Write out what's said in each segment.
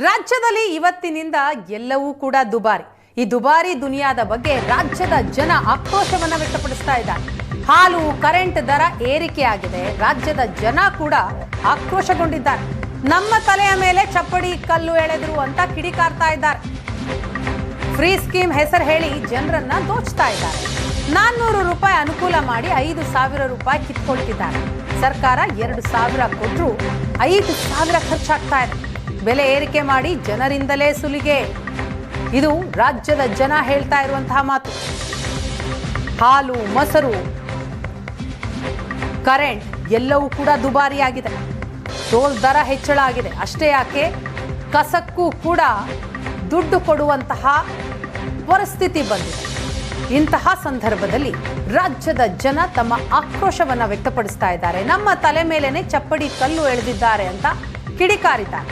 ರಾಜ್ಯದಲ್ಲಿ ಇವತ್ತಿನಿಂದ ಎಲ್ಲವೂ ಕೂಡ ದುಬಾರಿ. ಈ ದುಬಾರಿ ದುನಿಯಾದ ಬಗ್ಗೆ ರಾಜ್ಯದ ಜನ ಆಕ್ರೋಶವನ್ನ ವ್ಯಕ್ತಪಡಿಸ್ತಾ ಇದ್ದಾರೆ. ಹಾಲು, ಕರೆಂಟ್ ದರ ಏರಿಕೆಯಾಗಿದೆ. ರಾಜ್ಯದ ಜನ ಕೂಡ ಆಕ್ರೋಶಗೊಂಡಿದ್ದಾರೆ. ನಮ್ಮ ತಲೆಯ ಮೇಲೆ ಚಪ್ಪಡಿ ಕಲ್ಲು ಎಳೆದ್ರು ಅಂತ ಕಿಡಿಕಾರ್ತಾ ಇದ್ದಾರೆ. ಫ್ರೀ ಸ್ಕೀಮ್ ಹೆಸರು ಹೇಳಿ ಜನರನ್ನ ದೋಚ್ತಾ ಇದ್ದಾರೆ. 400 ರೂಪಾಯಿ ಅನುಕೂಲ ಮಾಡಿ 5,000 ರೂಪಾಯಿ ಕಿತ್ಕೊಳ್ತಿದ್ದಾರೆ. ಸರ್ಕಾರ 2,000 ಕೊಟ್ಟರು 5,000 ಖರ್ಚಾಗ್ತಾ ಇದೆ. ಬೆಲೆ ಏರಿಕೆ ಮಾಡಿ ಜನರಿಂದಲೇ ಸುಲಿಗೆ. ಇದು ರಾಜ್ಯದ ಜನ ಹೇಳ್ತಾ ಇರುವಂತಹ ಮಾತು. ಹಾಲು, ಮೊಸರು, ಕರೆಂಟ್ ಎಲ್ಲವೂ ಕೂಡ ದುಬಾರಿಯಾಗಿದೆ. ಟೋಲ್ ದರ ಹೆಚ್ಚಳ ಆಗಿದೆ. ಅಷ್ಟೇ ಯಾಕೆ, ಕಸಕ್ಕೂ ಕೂಡ ದುಡ್ಡು ಕೊಡುವಂತಹ ಪರಿಸ್ಥಿತಿ ಬಂದಿದೆ. ಇಂತಹ ಸಂದರ್ಭದಲ್ಲಿ ರಾಜ್ಯದ ಜನ ತಮ್ಮ ಆಕ್ರೋಶವನ್ನ ವ್ಯಕ್ತಪಡಿಸ್ತಾ ಇದ್ದಾರೆ. ನಮ್ಮ ತಲೆ ಮೇಲೇನೆ ಚಪ್ಪಡಿ ಕಲ್ಲು ಎಳೆದಿದ್ದಾರೆ ಅಂತ ಕಿಡಿಕಾರಿದ್ದಾರೆ.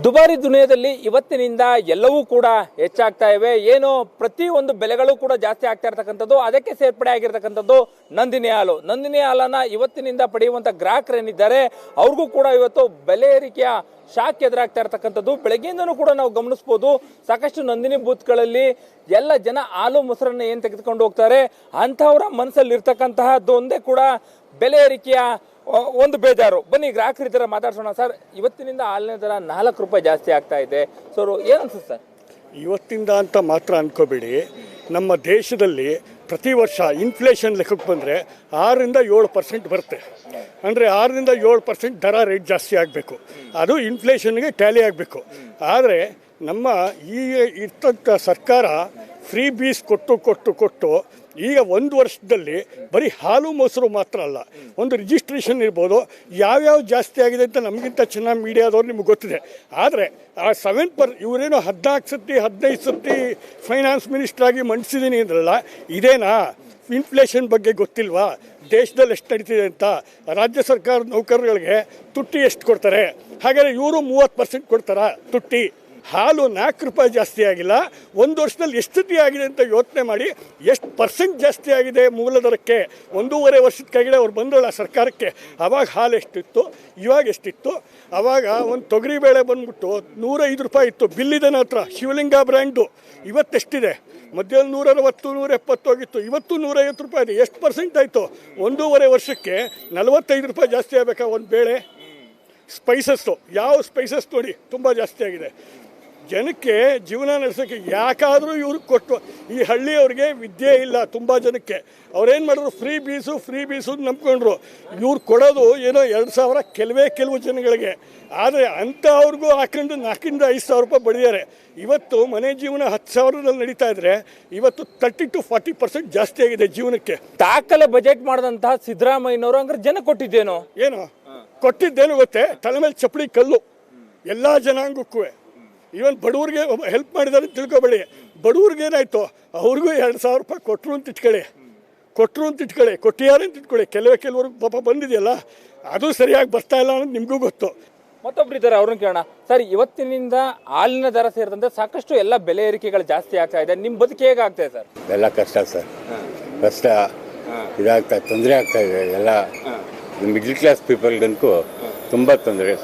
ದುಬಾರಿ ದುನಿಯಾದಲ್ಲಿ ಇವತ್ತಿನಿಂದ ಎಲ್ಲವೂ ಕೂಡ ಹೆಚ್ಚಾಗ್ತಾ ಇವೆ. ಏನು ಪ್ರತಿಯೊಂದು ಬೆಲೆಗಳು ಕೂಡ ಜಾಸ್ತಿ ಆಗ್ತಾ ಇರ್ತಕ್ಕಂಥದ್ದು. ಅದಕ್ಕೆ ಸೇರ್ಪಡೆ ಆಗಿರ್ತಕ್ಕಂಥದ್ದು ನಂದಿನಿ ಹಾಲು. ನಂದಿನಿ ಹಾಲನ್ನ ಇವತ್ತಿನಿಂದ ಪಡೆಯುವಂತ ಗ್ರಾಹಕರೇನಿದ್ದಾರೆ ಅವ್ರಿಗೂ ಕೂಡ ಇವತ್ತು ಬೆಲೆ ಏರಿಕೆಯ ಶಾಕ್ ಎದುರಾಗ್ತಾ ಇರ್ತಕ್ಕಂಥದ್ದು. ಬೆಳಗ್ಗೆಯಿಂದನೂ ಕೂಡ ನಾವು ಗಮನಿಸಬಹುದು, ಸಾಕಷ್ಟು ನಂದಿನಿ ಬೂತ್ಗಳಲ್ಲಿ ಎಲ್ಲ ಜನ ಹಾಲು ಮೊಸರನ್ನ ಏನ್ ತೆಗೆದುಕೊಂಡು ಹೋಗ್ತಾರೆ ಅಂತಹವರ ಮನಸ್ಸಲ್ಲಿ ಇರ್ತಕ್ಕಂತಹದ್ದು ಒಂದೇ ಕೂಡ ಬೆಲೆ ಏರಿಕೆಯ ಒಂದು ಬೇಜಾರು. ಬನ್ನಿ ಗ್ರಾಹಕರ ತರ ಮಾತಾಡ್ಸೋಣ. ಸರ್, ಇವತ್ತಿನಿಂದ ಹಾಲಿನ ದರ 4 ರೂಪಾಯಿ ಜಾಸ್ತಿ ಆಗ್ತಾ ಇದೆ. ಸರ್, ಏನು ಅನ್ಸುತ್ತೆ ಸರ್? ಇವತ್ತಿಂದ ಅಂತ ಮಾತ್ರ ಅನ್ಕೋಬೇಡಿ. ನಮ್ಮ ದೇಶದಲ್ಲಿ ಪ್ರತಿ ವರ್ಷ ಇನ್ಫ್ಲೇಷನ್ ಲೆಕ್ಕಕ್ಕೆ ಬಂದರೆ 6-7% ಬರುತ್ತೆ. ಅಂದರೆ 6-7% ದರ ರೇಟ್ ಜಾಸ್ತಿ ಆಗಬೇಕು. ಅದು ಇನ್ಫ್ಲೇಷನ್ಗೆ ಟ್ಯಾಲಿ ಆಗಬೇಕು. ಆದರೆ ನಮ್ಮ ಈಗ ಇರ್ತಂಥ ಸರ್ಕಾರ ಫ್ರೀ ಬೀಸ್ ಕೊಟ್ಟು ಈಗ 1 ವರ್ಷದಲ್ಲಿ ಬರೀ ಹಾಲು ಮೊಸರು ಮಾತ್ರ ಅಲ್ಲ, ಒಂದು ರಿಜಿಸ್ಟ್ರೇಷನ್ ಇರ್ಬೋದು, ಯಾವ್ಯಾವ ಜಾಸ್ತಿ ಆಗಿದೆ ಅಂತ ನಮಗಿಂತ ಚೆನ್ನಾಗಿ ಮೀಡಿಯಾದವ್ರು ನಿಮ್ಗೆ ಗೊತ್ತಿದೆ. ಆದರೆ ಆ 7% ಇವರೇನೋ 14 ಸತಿ 15 ಸತಿ ಫೈನಾನ್ಸ್ ಮಿನಿಸ್ಟರ್ ಆಗಿ ಮಂಡಿಸಿದ್ದೀನಿ ಅಂದ್ರಲ್ಲ, ಇದೇನಾ? ಇನ್ಫ್ಲೇಷನ್ ಬಗ್ಗೆ ಗೊತ್ತಿಲ್ವಾ? ದೇಶದಲ್ಲಿ ಎಷ್ಟು ನಡೀತಿದೆ ಅಂತ? ರಾಜ್ಯ ಸರ್ಕಾರ ನೌಕರರುಗಳಿಗೆ ತುಟ್ಟಿ ಎಷ್ಟು ಕೊಡ್ತಾರೆ? ಹಾಗಾದರೆ ಇವರು 30% ಕೊಡ್ತಾರಾ ತುಟ್ಟಿ? ಹಾಲು 4 ರೂಪಾಯಿ ಜಾಸ್ತಿ ಆಗಿಲ್ಲ. 1 ವರ್ಷದಲ್ಲಿ ಎಷ್ಟು ಸತಿ ಆಗಿದೆ ಅಂತ ಯೋಚನೆ ಮಾಡಿ. ಎಷ್ಟು % ಜಾಸ್ತಿ ಆಗಿದೆ ಮೂಲ ದರಕ್ಕೆ? 1.5 ವರ್ಷದ ಕೆಳಗಡೆ ಅವ್ರು ಬಂದಲ್ಲ ಸರ್ಕಾರಕ್ಕೆ, ಆವಾಗ ಹಾಲು ಎಷ್ಟಿತ್ತು, ಇವಾಗ ಎಷ್ಟಿತ್ತು? ಆವಾಗ ಒಂದು ತೊಗರಿಬೇಳೆ ಬಂದ್ಬಿಟ್ಟು 105 ರೂಪಾಯಿ ಇತ್ತು. ಬಿಲ್ಲಿದೆ ನನ್ನ ಹತ್ರ, ಶಿವಲಿಂಗ ಬ್ರ್ಯಾಂಡು. ಇವತ್ತೆಷ್ಟಿದೆ? ಮಧ್ಯಾಹ್ನ 160, 170 ಹೋಗಿತ್ತು. ಇವತ್ತು 150 ರೂಪಾಯಿ ಇದೆ. ಎಷ್ಟು % ಆಯಿತು? 1.5 ವರ್ಷಕ್ಕೆ 45 ರೂಪಾಯಿ ಜಾಸ್ತಿ ಆಗಬೇಕಾ ಒಂದು ಬೇಳೆ? ಸ್ಪೈಸಸ್ಸು, ಯಾವ ಸ್ಪೈಸಸ್ ನೋಡಿ ತುಂಬ ಜಾಸ್ತಿ ಆಗಿದೆ. ಜನಕ್ಕೆ ಜೀವನ ನಡೆಸೋಕ್ಕೆ ಯಾಕಾದರೂ ಇವ್ರಿಗೆ ಕೊಟ್ಟು, ಈ ಹಳ್ಳಿಯವ್ರಿಗೆ ವಿದ್ಯೆ ಇಲ್ಲ ತುಂಬ ಜನಕ್ಕೆ. ಅವ್ರೇನು ಮಾಡಿದ್ರು, ಫ್ರೀ ಬೀಸು ನಂಬ್ಕೊಂಡ್ರು. ಇವ್ರು ಕೊಡೋದು ಏನೋ 2,000 ಕೆಲವು ಜನಗಳಿಗೆ. ಆದರೆ ಅಂಥ ಅವ್ರಿಗೂ ಹಾಕೊಂಡು 4,000-5,000 ರೂಪಾಯಿ ಬಡಿದ್ದಾರೆ. ಇವತ್ತು ಮನೆ ಜೀವನ 10,000ದಲ್ಲಿ ನಡೀತಾ ಇದ್ರೆ ಇವತ್ತು 30-40% ಜಾಸ್ತಿ ಆಗಿದೆ ಜೀವನಕ್ಕೆ. ದಾಖಲೆ ಬಜೆಟ್ ಮಾಡಿದಂತಹ ಸಿದ್ದರಾಮಯ್ಯನವರು ಅಂದ್ರೆ ಜನ ಕೊಟ್ಟಿದ್ದೇನೋ ಕೊಟ್ಟಿದ್ದೇನು ಗೊತ್ತೇ? ತಲೆ ಮೇಲೆ ಚಪ್ಪಡಿ ಕಲ್ಲು ಎಲ್ಲ ಜನಾಂಗಕ್ಕೂ. ಈವನ್ ಬಡವ್ರಿಗೆ ಹೆಲ್ಪ್ ಮಾಡಿದ್ದಾರೆ ಅಂತ ತಿಳ್ಕೊಬೇಡಿ. ಬಡವ್ರಿಗೆ ಏನಾಯ್ತು, ಅವ್ರಿಗೂ 2,000 ರೂಪಾಯಿ ಕೊಟ್ಟರು ಅಂತ ಇಟ್ಕೊಳ್ಳಿ, ಕೊಟ್ಟಿದ್ದಾರೆ ಅಂತ ಇಟ್ಕೊಳ್ಳಿ. ಕೆಲವ್ರಿಗೆ ಪಾಪ ಬಂದಿದೆಯಲ್ಲ, ಅದು ಸರಿಯಾಗಿ ಬರ್ತಾ ಇಲ್ಲ ಅನ್ನೋದು ನಿಮಗೂ ಗೊತ್ತು. ಮತ್ತೊಬ್ರು ಇದ್ದಾರೆ, ಅವ್ರನ್ನ ಕೇಳೋಣ. ಸರ್, ಇವತ್ತಿನಿಂದ ಹಾಲಿನ ದರ ಸೇರಿದಂತೆ ಸಾಕಷ್ಟು ಎಲ್ಲ ಬೆಲೆ ಏರಿಕೆಗಳು ಜಾಸ್ತಿ ಆಗ್ತಾ ಇದೆ. ನಿಮ್ಮ ಬದುಕು ಹೇಗಾಗ್ತಾ ಇದೆ ಸರ್? ಎಲ್ಲ ಕಷ್ಟ ಸರ್, ಕಷ್ಟ ಇದಾಗ್ತಾ, ತೊಂದರೆ ಆಗ್ತಾ ಇದೆ. ಎಲ್ಲ ಮಿಡ್ಲ್ ಕ್ಲಾಸ್ ಪೀಪಲ್ಗಂತೂ ತುಂಬ ತೊಂದರೆ.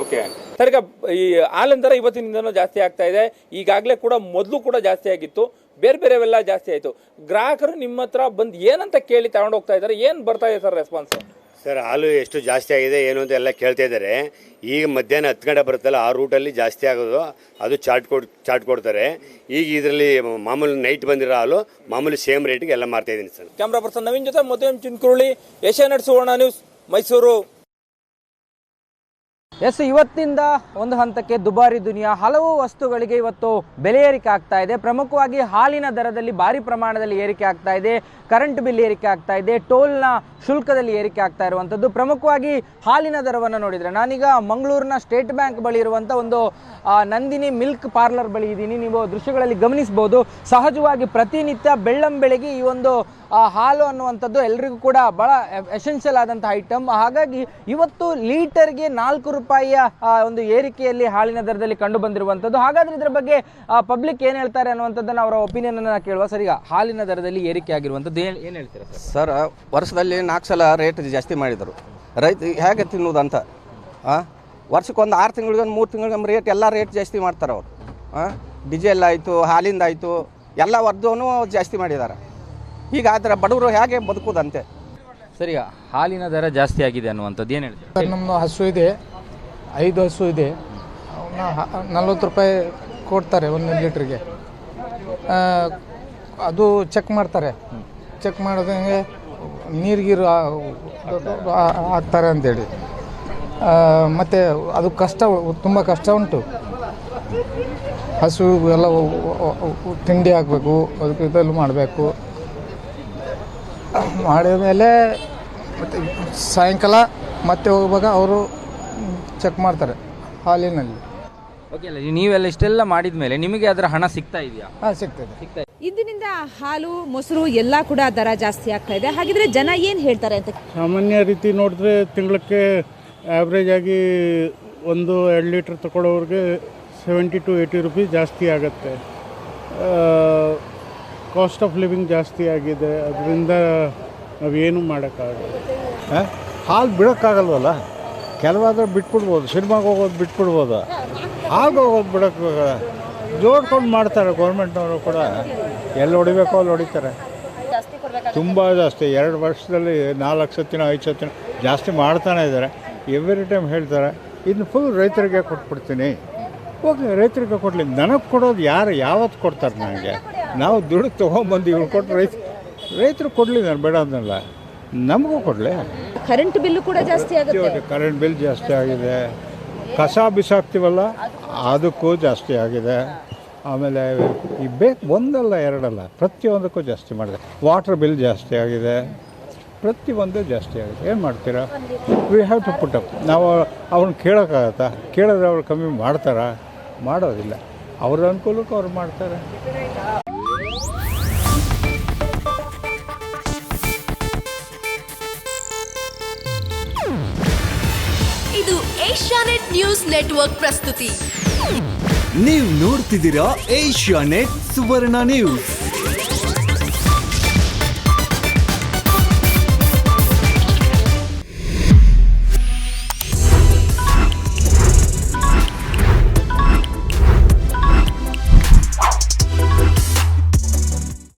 ಓಕೆ ಸರ್, ಈಗ ಈ ಹಾಲಿನ ದರ ಇವತ್ತಿನಿಂದನೂ ಜಾಸ್ತಿ ಆಗ್ತಾ ಇದೆ. ಈಗಾಗಲೇ ಕೂಡ ಮೊದಲು ಕೂಡ ಜಾಸ್ತಿ ಆಗಿತ್ತು, ಬೇರೆವೆಲ್ಲ ಜಾಸ್ತಿ ಆಯಿತು. ಗ್ರಾಹಕರು ನಿಮ್ಮ ಹತ್ರ ಬಂದು ಏನಂತ ಕೇಳಿ ತಗೊಂಡು ಹೋಗ್ತಾ ಇದ್ದಾರೆ, ಏನು ಬರ್ತಾ ಇದೆ ಸರ್ ರೆಸ್ಪಾನ್ಸ್? ಸರ್, ಹಾಲು ಎಷ್ಟು ಜಾಸ್ತಿ ಆಗಿದೆ ಏನು ಅಂತ ಎಲ್ಲ ಕೇಳ್ತಾ ಇದ್ದಾರೆ. ಈಗ ಮಧ್ಯಾಹ್ನ 10 ಗಂಟೆ ಬರುತ್ತಲ್ಲ, ಆ ರೂಟಲ್ಲಿ ಜಾಸ್ತಿ ಆಗೋದು, ಅದು ಚಾರ್ಟ್ ಕೊಡ್ತಾರೆ. ಈಗ ಇದರಲ್ಲಿ ಮಾಮೂಲಿ ನೈಟ್ ಬಂದಿರೋ ಹಾಲು ಮಾಮೂಲಿ ಸೇಮ್ ರೇಟಿಗೆ ಎಲ್ಲ ಮಾರ್ತಾ ಇದ್ದೀನಿ ಸರ್. ಕ್ಯಾಮ್ರಾ ಪರ್ಸನ್ ನವೀನ್ ಜೊತೆ ಮದುವೆ ಚಿನ್ಕುರುಳಿ, ಏಷ್ಯಾನೆಟ್ ಸುವರ್ಣ ನ್ಯೂಸ್, ಮೈಸೂರು. ಎಸ್, ಇವತ್ತಿಂದ ಒಂದು ಹಂತಕ್ಕೆ ದುಬಾರಿ ದುನಿಯಾ. ಹಲವು ವಸ್ತುಗಳಿಗೆ ಇವತ್ತು ಬೆಲೆ ಏರಿಕೆ ಆಗ್ತಾ ಇದೆ. ಪ್ರಮುಖವಾಗಿ ಹಾಲಿನ ದರದಲ್ಲಿ ಭಾರಿ ಪ್ರಮಾಣದಲ್ಲಿ ಏರಿಕೆ ಆಗ್ತಾ ಇದೆ. ಕರೆಂಟ್ ಬಿಲ್ ಏರಿಕೆ ಆಗ್ತಾ ಇದೆ. ಟೋಲ್ನ ಶುಲ್ಕದಲ್ಲಿ ಏರಿಕೆ ಆಗ್ತಾ ಇರುವಂಥದ್ದು. ಪ್ರಮುಖವಾಗಿ ಹಾಲಿನ ದರವನ್ನು ನೋಡಿದರೆ, ನಾನೀಗ ಮಂಗಳೂರಿನ ಸ್ಟೇಟ್ ಬ್ಯಾಂಕ್ ಬಳಿ ಇರುವಂಥ ಒಂದು ನಂದಿನಿ ಮಿಲ್ಕ್ ಪಾರ್ಲರ್ ಬಳಿ ಇದ್ದೀನಿ. ನೀವು ದೃಶ್ಯಗಳಲ್ಲಿ ಗಮನಿಸಬಹುದು. ಸಹಜವಾಗಿ ಪ್ರತಿನಿತ್ಯ ಬೆಳ್ಳಂಬೆಳಗ್ಗೆ ಈ ಒಂದು ಹಾಲು ಅನ್ನುವಂಥದ್ದು ಎಲ್ರಿಗೂ ಕೂಡ ಬಹಳ ಎಸೆನ್ಷಿಯಲ್ ಆದಂಥ ಐಟಮ್. ಹಾಗಾಗಿ ಇವತ್ತು ಲೀಟರ್ಗೆ 4 ರೂಪಾಯಿಯ ಒಂದು ಏರಿಕೆಯಲ್ಲಿ ಹಾಲಿನ ದರದಲ್ಲಿ ಕಂಡು ಬಂದಿರುವಂಥದ್ದು. ಹಾಗಾದ್ರೆ ಇದರ ಬಗ್ಗೆ ಪಬ್ಲಿಕ್ ಏನು ಹೇಳ್ತಾರೆ ಅನ್ನುವಂಥದ್ದನ್ನು ಅವರ ಒಪಿನಿಯನ್ ಅನ್ನು ಕೇಳುವ. ಸರ್, ಈಗ ಹಾಲಿನ ದರದಲ್ಲಿ ಏರಿಕೆ ಆಗಿರುವಂಥದ್ದು ಏನು ಹೇಳ್ತೀರಾ ಸರ್? ವರ್ಷದಲ್ಲಿ 4 ಸಲ ರೇಟ್ ಜಾಸ್ತಿ ಮಾಡಿದರು. ರೈತ ಹೇಗೆ ತಿನ್ನುವುದಂತ ವರ್ಷಕ್ಕೆ ಒಂದು 6 ತಿಂಗಳಿಗೆ ಒಂದು 3 ತಿಂಗಳಿಗೆ ರೇಟ್ ಎಲ್ಲ ರೇಟ್ ಜಾಸ್ತಿ ಮಾಡ್ತಾರೆ ಅವರು. ಡಿಜೆಲ್ ಆಯಿತು, ಹಾಲಿಂದ ಆಯಿತು, ಎಲ್ಲ ವರ್ಧವೂ ಜಾಸ್ತಿ ಮಾಡಿದ್ದಾರೆ. ಹೀಗಾದರೆ ಬಡವರು ಹೇಗೆ ಬದುಕುದಂತೆ. ಸರಿ, ಹಾಲಿನ ದರ ಜಾಸ್ತಿ ಆಗಿದೆ ಅನ್ನುವಂಥದ್ದು ಏನು ಹೇಳ್ತೀರಾ? ನಮ್ಮದು ಹಸು ಇದೆ, 5 ಹಸು ಇದೆ. ಅವನ್ನ 40 ರೂಪಾಯಿ ಕೊಡ್ತಾರೆ 1 ಲೀಟ್ರಿಗೆ. ಅದು ಚೆಕ್ ಮಾಡ್ತಾರೆ. ಚೆಕ್ ಮಾಡೋದಂಗೆ ನೀರಿಗೀರು ಹಾಕ್ತಾರೆ ಅಂತೇಳಿ. ಮತ್ತು ಅದು ಕಷ್ಟ, ತುಂಬ ಕಷ್ಟ ಉಂಟು. ಹಸು ಎಲ್ಲ ತಿಂಡಿ ಹಾಕಬೇಕು, ಅದಕ್ಕೆ ಇದೆಲ್ಲ ಮಾಡಬೇಕು. ಮಾಡಿದ ಮೇಲೆ ಮತ್ತು ಸಾಯಂಕಾಲ ಮತ್ತೆ ಹೋಗುವಾಗ ಅವರು ಚೆಕ್ ಮಾಡ್ತಾರೆ ಹಾಲಿನಲ್ಲಿ. ಓಕೆ, ಅಲ್ಲ ನೀವೆಲ್ಲ ಇಷ್ಟೆಲ್ಲ ಮಾಡಿದ ಮೇಲೆ ನಿಮಗೆ ಅದರ ಹಣ ಸಿಗ್ತಾ ಇದೆಯಾ? ಹಾಂ, ಸಿಗ್ತದೆ. ಇಂದಿನಿಂದ ಹಾಲು, ಮೊಸರು ಎಲ್ಲ ಕೂಡ ದರ ಜಾಸ್ತಿ ಆಗ್ತಾ ಇದೆ. ಹಾಗಿದ್ರೆ ಜನ ಏನು ಹೇಳ್ತಾರೆ ಅಂತ? ಸಾಮಾನ್ಯ ರೀತಿ ನೋಡಿದ್ರೆ ತಿಂಗಳಕ್ಕೆ ಆ್ಯಾವ್ರೇಜ್ ಆಗಿ 1-2 ಲೀಟ್ರ್ ತಗೊಳ್ಳೋರಿಗೆ 70 to 80 ರುಪೀಸ್ ಜಾಸ್ತಿ ಆಗುತ್ತೆ. ಕಾಸ್ಟ್ ಆಫ್ ಲಿವಿಂಗ್ ಜಾಸ್ತಿ ಆಗಿದೆ, ಅದರಿಂದ ನಾವೇನು ಮಾಡೋಕ್ಕಾಗಲ್ಲ. ಹಾಲು ಬಿಡೋಕ್ಕಾಗಲ್ವಲ್ಲ, ಕೆಲವಾದ್ರೆ ಬಿಟ್ಬಿಡ್ಬೋದು, ಸಿನಿಮಾಗೆ ಹೋಗೋದು ಬಿಟ್ಬಿಡ್ಬೋದು, ಹಾಗೆ ಹೋಗೋದು ಬಿಡೋಕ್ಕಾಗಲ್ಲ. ಜೋಡ್ಕೊಂಡು ಮಾಡ್ತಾರೆ ಗೌರ್ಮೆಂಟ್ನವರು ಕೂಡ. ಎಲ್ಲಿ ಹೊಡಿಬೇಕೋ ಅಲ್ಲಿ ಹೊಡಿತಾರೆ. ತುಂಬ ಜಾಸ್ತಿ, 2 ವರ್ಷದಲ್ಲಿ 4 ಸತಿನ 5 ಸತಿನ ಜಾಸ್ತಿ ಮಾಡ್ತಾನೆ ಇದ್ದಾರೆ. ಎವ್ರಿ ಟೈಮ್ ಹೇಳ್ತಾರೆ ಇನ್ನು ಫುಲ್ ರೈತರಿಗೆ ಕೊಟ್ಬಿಡ್ತೀನಿ. ಓಕೆ, ರೈತರಿಗೆ ಕೊಡಲಿ, ನನಗೆ ಕೊಡೋದು ಯಾರು ಯಾವತ್ತು ಕೊಡ್ತಾರೆ? ನನಗೆ ನಾವು ದುಡ್ಡು ತೊಗೊಂಬಂದು ಇವ್ರು ಕೊಟ್ಟು ರೈತರು ಕೊಡಲಿ, ನಾನು ಬೇಡ ಅದನ್ನೆಲ್ಲ, ನಮಗೂ ಕೊಡಲಿ. ಕರೆಂಟ್ ಬಿಲ್ಲು ಕೂಡ ಜಾಸ್ತಿ ಆಗುತ್ತೆ. ಕರೆಂಟ್ ಬಿಲ್ ಜಾಸ್ತಿ ಆಗಿದೆ, ಕಸ ಬಿಸಾಕ್ತೀವಲ್ಲ ಅದಕ್ಕೂ ಜಾಸ್ತಿ ಆಗಿದೆ. ಆಮೇಲೆ ಈ ಒಂದಲ್ಲ ಎರಡಲ್ಲ, ಪ್ರತಿಯೊಂದಕ್ಕೂ ಜಾಸ್ತಿ ಮಾಡಿದೆ. ವಾಟರ್ ಬಿಲ್ ಜಾಸ್ತಿ ಆಗಿದೆ, ಪ್ರತಿಯೊಂದು ಜಾಸ್ತಿ ಆಗಿದೆ. ಏನು ಮಾಡ್ತೀರಾ? We have to put up. ನಾವು ಅವ್ರನ್ನ ಕೇಳೋಕ್ಕಾಗತ್ತಾ? ಕೇಳಿದ್ರೆ ಅವ್ರು ಕಮ್ಮಿ ಮಾಡ್ತಾರಾ? ಮಾಡೋದಿಲ್ಲ. ಅವ್ರ ಅನುಕೂಲಕ್ಕೆ ಅವ್ರು ಮಾಡ್ತಾರೆ. ಇದು ಏಷ್ಯಾನೆಟ್ ನ್ಯೂಸ್ ನೆಟ್ವರ್ಕ್ ಪ್ರಸ್ತುತಿ. ನೀವು ನೋಡ್ತಿದ್ದೀರಾ ಏಷ್ಯಾನೆಟ್ ಸುವರ್ಣ ನ್ಯೂಸ್.